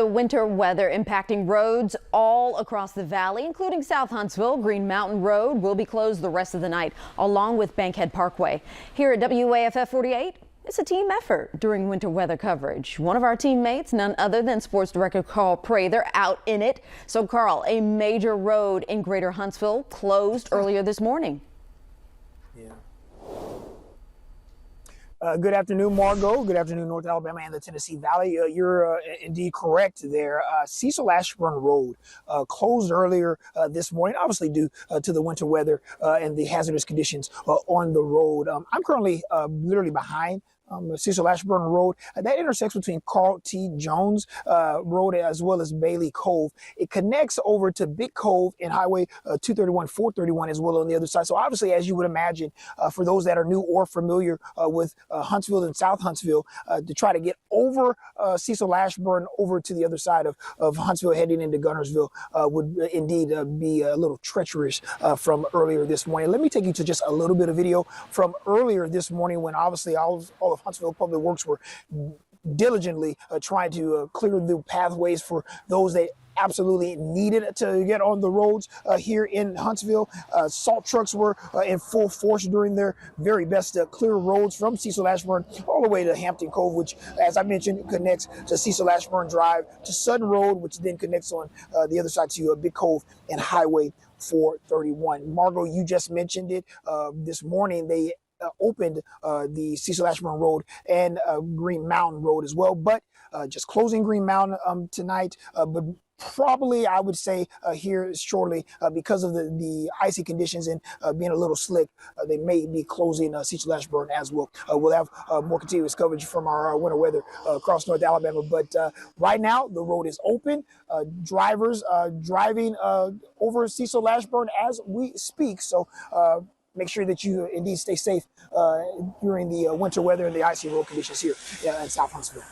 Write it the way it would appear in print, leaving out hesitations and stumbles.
The winter weather impacting roads all across the valley, including South Huntsville. Green Mountain Road will be closed the rest of the night, along with Bankhead Parkway. Here at WAFF 48, it's a team effort during winter weather coverage. One of our teammates, none other than Sports Director Carl Prather, out in it. So, Carl, a major road in Greater Huntsville closed earlier this morning. Yeah. Good afternoon, Margot. Good afternoon, North Alabama and the Tennessee Valley. You're indeed correct there. Cecil Ashburn Road closed earlier this morning, obviously due to the winter weather and the hazardous conditions on the road. I'm currently literally behind Cecil Ashburn Road. That intersects between Carl T. Jones Road as well as Bailey Cove. It connects over to Big Cove and Highway 231, 431 as well on the other side. So obviously, as you would imagine, for those that are new or familiar with Huntsville and South Huntsville, to try to get over Cecil Ashburn over to the other side of Huntsville heading into Gunnersville would indeed be a little treacherous from earlier this morning. Let me take you to just a little bit of video from earlier this morning when obviously all of Huntsville Public Works were diligently trying to clear the pathways for those that absolutely needed to get on the roads here in Huntsville. Salt trucks were in full force during their very best to clear roads from Cecil Ashburn all the way to Hampton Cove, which, as I mentioned, connects to Cecil Ashburn Drive to Sutton Road, which then connects on the other side to Big Cove and Highway 431. Margot, you just mentioned it. This morning, they opened the Cecil Ashburn Road and Green Mountain Road as well, but just closing Green Mountain tonight, but probably I would say here shortly because of the icy conditions and being a little slick, they may be closing Cecil Ashburn as well. We'll have more continuous coverage from our winter weather across North Alabama, but right now the road is open. Drivers driving over Cecil Ashburn as we speak, so make sure that you indeed stay safe during the winter weather and the icy road conditions here in South Huntsville.